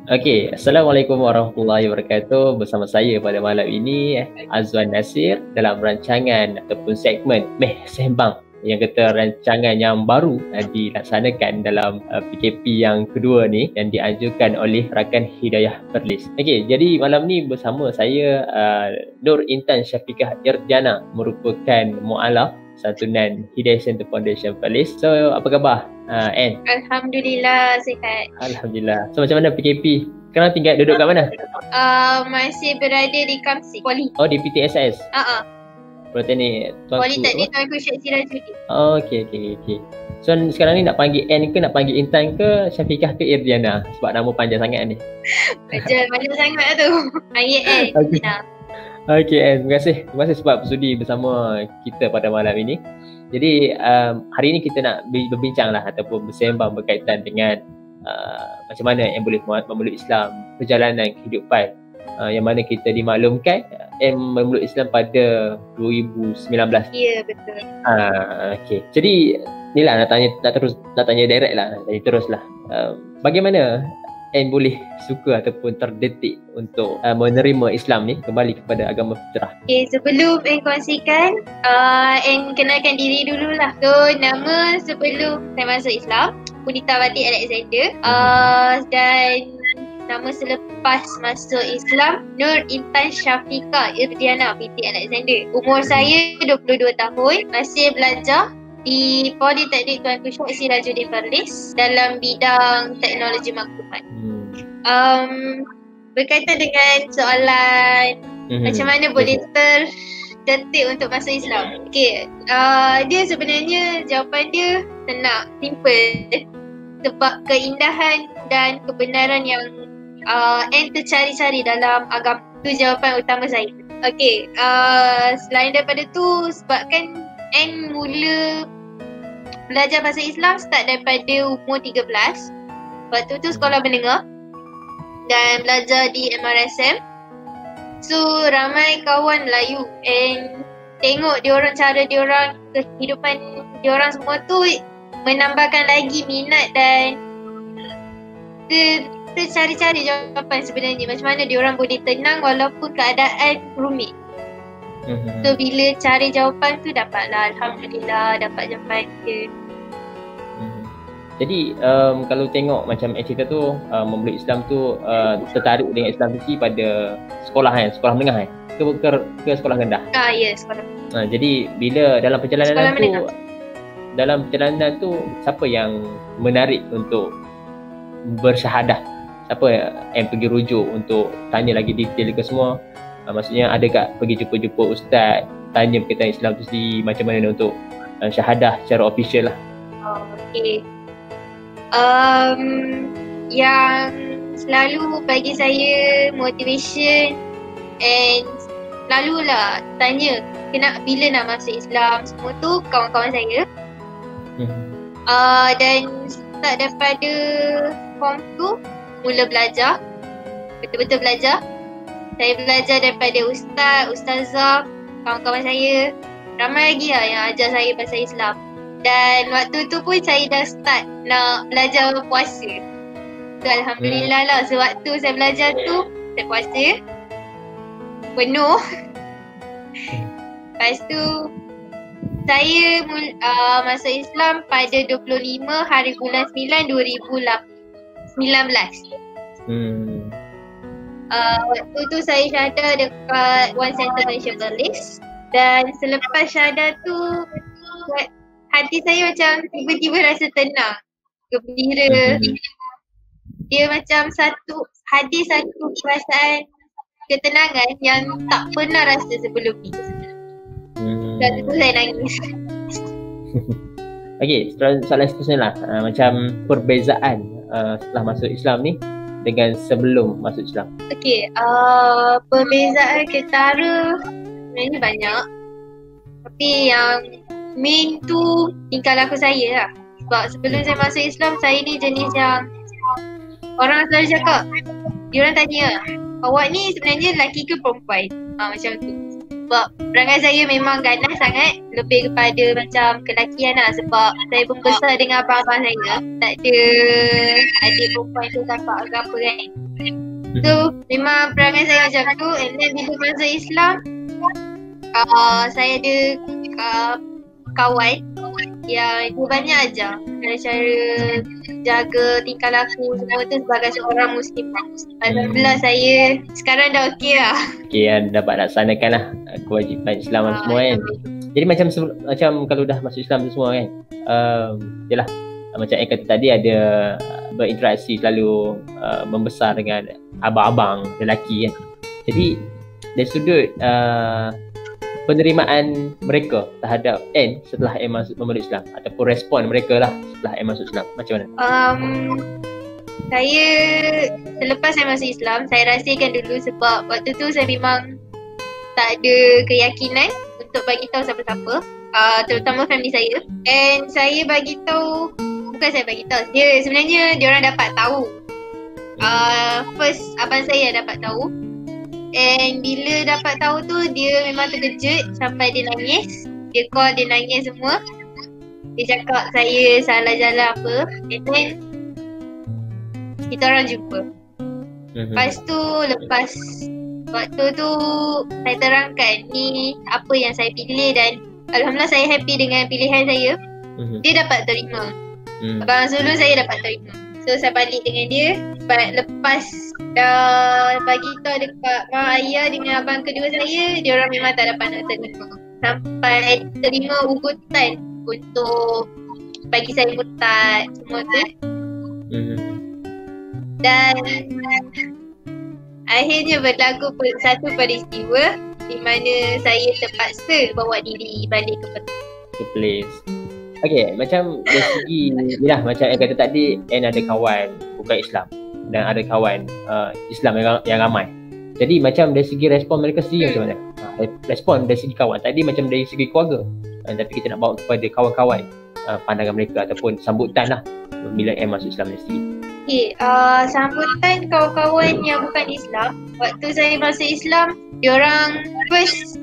Okey, Assalamualaikum warahmatullahi wabarakatuh. Bersama saya pada malam ini Azwan Nasir dalam rancangan ataupun segmen Meh Sembang, yang kata rancangan yang baru dilaksanakan dalam PKP yang kedua ni yang dianjurkan oleh Rakan Hidayah Perlis. Okey, jadi malam ni bersama saya Nur Intan Syafiqah Irjana, merupakan mualaf santunan Hidayah Center Foundation Perlis. So, apa khabar? Anne? Alhamdulillah sihat. Alhamdulillah. So, macam mana PKP? Sekarang tinggal duduk kat mana? Masih berada di Kamsi, Poli. Oh, di PTSS? Politeknik Politeknik Tuanku Syed Sirajuddin. Oh, okey. So, sekarang ni nak panggil Anne ke, nak panggil Intan ke, Syafiqah ke Irdiana? Sebab nama panjang sangat ni. Panjang sangat tu. Panggil Anne. Okey Anne, terima kasih sebab sudi bersama kita pada malam ini. Jadi hari ini kita nak berbincang lah ataupun bersembang berkaitan dengan macam mana yang boleh memeluk Islam, perjalanan kehidupan yang mana kita dimaklumkan yang memeluk Islam pada 2019. Ya, betul. Okey. Jadi inilah nak tanya direct lah, terus lah. Bagaimana Anne boleh suka ataupun terdetik untuk menerima Islam ni, kembali kepada agama fitrah? Okay, sebelum Anne kongsikan, Anne kenalkan diri dululah. So, nama sebelum saya masuk Islam, Punita Wati Alexander. Dan nama selepas masuk Islam, Nur Intan Syafiqah Irdiana binti Alexander. Umur saya 22 tahun, masih belajar di Politeknik Tuanku Syed Sirajuddin Perlis dalam bidang teknologi maklumat. Berkaitan dengan soalan macam mana boleh terdetik untuk masuk Islam. Okey, dia sebenarnya jawapan dia senang, simple. Sebab keindahan dan kebenaran yang Anne tercari-cari dalam agama, itu jawapan utama saya. Okey, selain daripada tu, sebabkan Anne mula belajar bahasa Islam start daripada umur 13. Waktu tu sekolah menengah dan belajar di MRSM. So ramai kawan Melayu and tengok cara diorang, kehidupan diorang semua tu menambahkan lagi minat dan tercari-cari jawapan sebenarnya macam mana diorang boleh tenang walaupun keadaan rumit. So bila cari jawapan tu dapatlah, Alhamdulillah dapat jawapan dia. Jadi kalau tengok macam cerita tu, memeluk Islam tu tertarik dengan Islam tu pada sekolah sekolah menengah ke sekolah rendah? Ya, sekolah. Jadi bila dalam perjalanan tu siapa yang menarik untuk bersyahadah? Siapa yang pergi rujuk untuk tanya lagi detail ke semua? Maksudnya ada tak pergi jumpa ustaz, tanya berkaitan Islam tu sendiri macam mana untuk syahadah secara official lah? Okey. Yang selalu bagi saya motivation and selalulah tanya bila nak masuk Islam semua tu kawan-kawan saya. Dan start daripada form 2 mula belajar, betul-betul belajar. Saya belajar daripada ustazah, kawan-kawan saya. Ramai lagi lah yang ajar saya pasal Islam. Dan waktu tu pun saya dah start nak belajar puasa. So Alhamdulillah lah, sewaktu saya belajar tu saya puasa penuh. Lepas tu saya masuk Islam pada 25 hari bulan 9 2019. Waktu tu saya syahadah dekat One Center Malaysia Perlis. Dan selepas syahadah tu hati saya macam tiba-tiba rasa tenang, gembira. Dia macam satu perasaan ketenangan yang tak pernah rasa sebelum ni. Dan tu saya nangis. Okey, soalan seterusnya lah, macam perbezaan setelah masuk Islam ni dengan sebelum masuk Islam. Okey, perbezaan ketara sebenarnya banyak. Tapi yang main tu tingkah laku saya lah. Sebab sebelum saya masuk Islam, saya ni jenis yang orang selalu cakap, diorang tanya, awak ni sebenarnya lelaki ke perempuan? Macam tu. Sebab perangai saya memang ganas sangat, lebih kepada macam kelakian lah. Sebab saya membesar dengan abang-abang saya, tak ada adik perempuan tu kakak ke apa kan. So memang perangai saya macam tu. And then bila masuk Islam, saya ada kawan yang dia banyak ajar cara jaga tingkah laku semua tu sebagai seorang Muslim. Alhamdulillah saya sekarang dah okey lah. Okay, dapat laksanakan lah kewajipan Islam semua kan. Jadi macam kalau dah masuk Islam tu semua kan, yelah macam yang kata tadi ada berinteraksi selalu membesar dengan abang-abang lelaki kan. Jadi dari sudut penerimaan mereka terhadap Anne setelah Anne memeluk Islam ataupun respon mereka lah setelah Anne masuk Islam, macam mana? Saya selepas saya masuk Islam, saya rahsiakan dulu sebab waktu tu saya memang tak ada keyakinan untuk bagi tahu siapa-siapa, terutama family saya. And saya bagi tahu, bukan saya bagi tahu, dia sebenarnya dia orang dapat tahu. First abang saya dapat tahu. And bila dapat tahu tu dia memang terkejut sampai dia nangis. Dia call, dia nangis semua. Dia cakap saya salah jalan apa. And then kita orang jumpa. Lepas tu, lepas waktu tu saya terangkan ni apa yang saya pilih dan alhamdulillah saya happy dengan pilihan saya. Dia dapat terima. Abang sulung saya dapat terima. So saya balik dengan dia. Lepas dah bagi tahu dekat mak ayah dengan abang kedua saya, dia orang memang tak dapat nak terima. Sampai terima ugutan untuk bagi saya murtad semua tu. Dan akhirnya berlaku satu peristiwa di mana saya terpaksa bawa diri balik ke place. Okay, macam dari segi yelah, macam yang kata tadi, Anne ada kawan bukan Islam dan ada kawan Islam yang ramai. Jadi macam dari segi respon mereka sendiri macam mana? Respon dari segi kawan tadi macam dari segi keluarga, tapi kita nak bawa kepada kawan-kawan, pandangan mereka ataupun sambutan lah bila Anne masuk Islam dari segi. Okay, sambutan kawan-kawan yang bukan Islam waktu saya masuk Islam, diorang first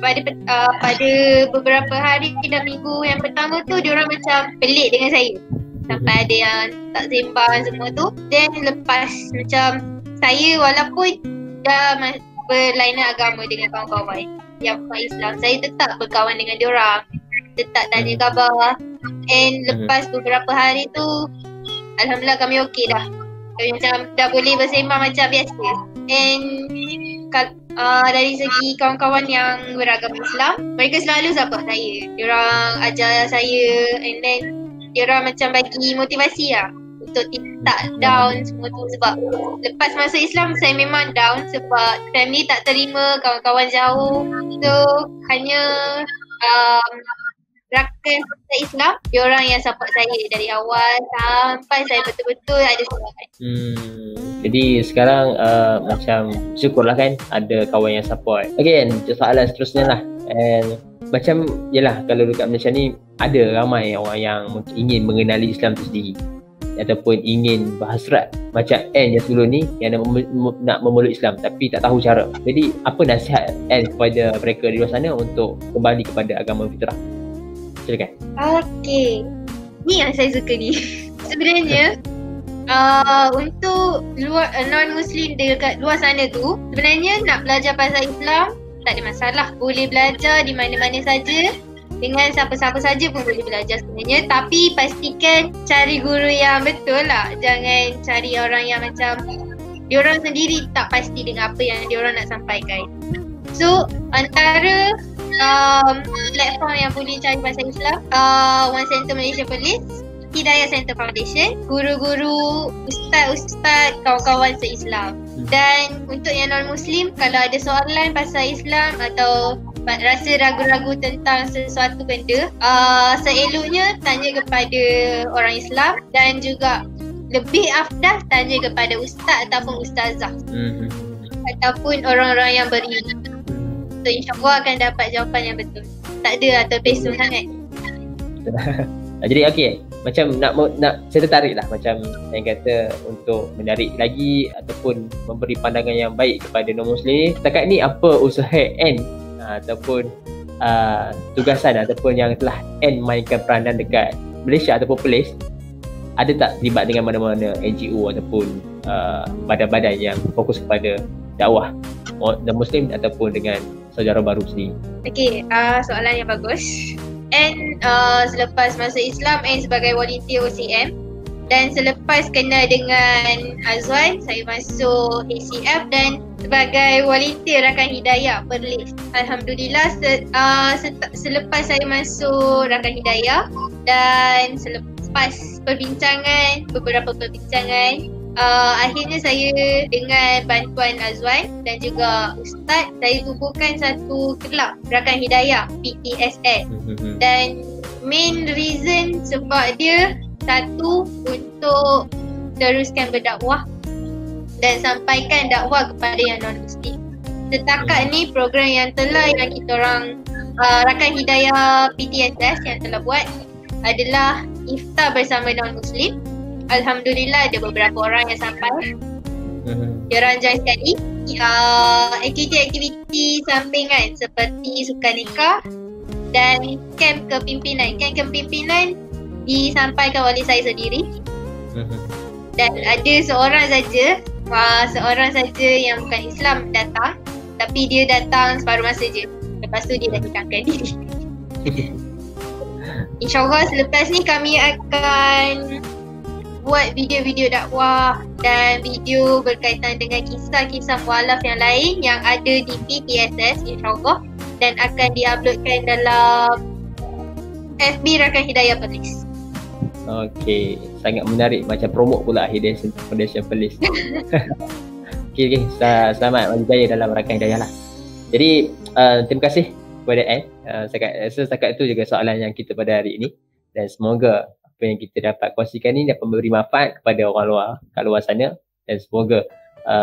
pada beberapa hari dan minggu yang pertama tu diorang macam pelik dengan saya. Sampai ada yang tak sembang semua tu. Then lepas macam saya walaupun dah berlainan agama dengan kawan-kawan yang bukan Islam, saya tetap berkawan dengan diorang, tetap tanya khabar. And lepas beberapa hari tu alhamdulillah kami okey dah. Kami macam dah boleh bersembang macam biasa. And dari segi kawan-kawan yang beragama Islam, mereka selalu support saya. Diorang ajar saya and then diorang macam bagi motivasi lah untuk tak down semua tu. Sebab lepas masuk Islam saya memang down sebab family tak terima, kawan-kawan jauh. So hanya rakan Islam, diorang yang support saya dari awal sampai saya betul-betul ada semangat. Jadi sekarang macam syukurlah kan ada kawan yang support. Okay, soalan seterusnya lah. And macam yelah, kalau dekat Malaysia ni ada ramai orang yang ingin mengenali Islam tu sendiri ataupun ingin berhasrat macam Anne yang sebelum ni yang nak memeluk Islam tapi tak tahu cara. Jadi apa nasihat Anne kepada mereka di luar sana untuk kembali kepada agama fitrah? Silakan. Okay, ni yang saya suka ni. Sebenarnya untuk non-Muslim dekat luar sana tu, sebenarnya nak belajar pasal Islam tak ada masalah. Boleh belajar di mana-mana saja, dengan siapa-siapa saja pun boleh belajar sebenarnya. Tapi pastikan cari guru yang betul lah. Jangan cari orang yang macam diorang sendiri tak pasti dengan apa yang diorang nak sampaikan. So antara platform yang boleh cari pasal Islam, One Center Malaysia Police, Hidayah Center Foundation, guru-guru, ustaz-ustaz, kawan-kawan se-Islam. Dan untuk yang non-Muslim, kalau ada soalan pasal Islam atau rasa ragu-ragu tentang sesuatu benda, seeloknya tanya kepada orang Islam dan juga lebih afdah tanya kepada ustaz ataupun ustazah ataupun orang-orang yang berilmu. So insyaAllah akan dapat jawapan yang betul. Tak ada atau pesum sangat. Jadi okey, macam nak saya tertarik lah macam yang kata untuk menarik lagi ataupun memberi pandangan yang baik kepada non-Muslim. Setakat ni apa usaha Anne ataupun tugasan ataupun yang telah Anne mainkan peranan dekat Malaysia ataupun Perlis, ada tak terlibat dengan mana-mana NGO ataupun badan-badan yang fokus kepada dakwah dan Muslim ataupun dengan saudara baru sendiri. Okay, soalan yang bagus. And selepas masuk Islam and sebagai volunteer OCM, dan selepas kena dengan Azwan, saya masuk HCF dan sebagai volunteer Rakan Hidayah Perlis. Alhamdulillah selepas saya masuk Rakan Hidayah dan selepas beberapa perbincangan, akhirnya saya dengan bantuan Azwan dan juga Ustaz, saya tubuhkan satu kelab Rakan Hidayah PTSS. Dan main reason sebab dia satu, untuk teruskan berdakwah dan sampaikan dakwah kepada yang non-Muslim. Setakat ni program yang kita orang Rakan Hidayah PTSS yang telah buat adalah iftar bersama non-Muslim. Alhamdulillah ada beberapa orang yang sampai. Dia ranjang sekali. Aktiviti-aktiviti sampingan seperti sukan nikah dan kem kepimpinan. Kem kepimpinan disampaikan oleh saya sendiri. Dan ada seorang saja yang bukan Islam datang, tapi dia datang separuh masa je. Lepas tu dia dah nikahkan diri. InsyaAllah selepas ni kami akan buat video-video dakwah dan video berkaitan dengan kisah-kisah mualaf yang lain yang ada di PTSS insyaAllah, dan akan diuploadkan dalam FB Rakan Hidayah Perlis. Okey, sangat menarik, macam promote pula Foundation Perlis. Okey, selamat berjaya dalam Rakan Hidayah lah. Jadi terima kasih kepada Anne. Setakat itu juga soalan yang kita pada hari ini, dan semoga apa yang kita dapat kongsikan ini dapat memberi manfaat kepada orang luar kat luar sana, dan semoga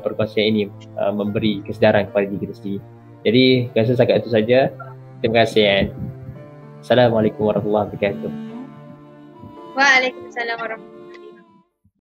perkongsian ini memberi kesedaran kepada diri kita sendiri. Jadi rasa setakat itu saja. Terima kasih Anne. Assalamualaikum warahmatullahi wabarakatuh. Waalaikumsalam warahmatullahi wabarakatuh.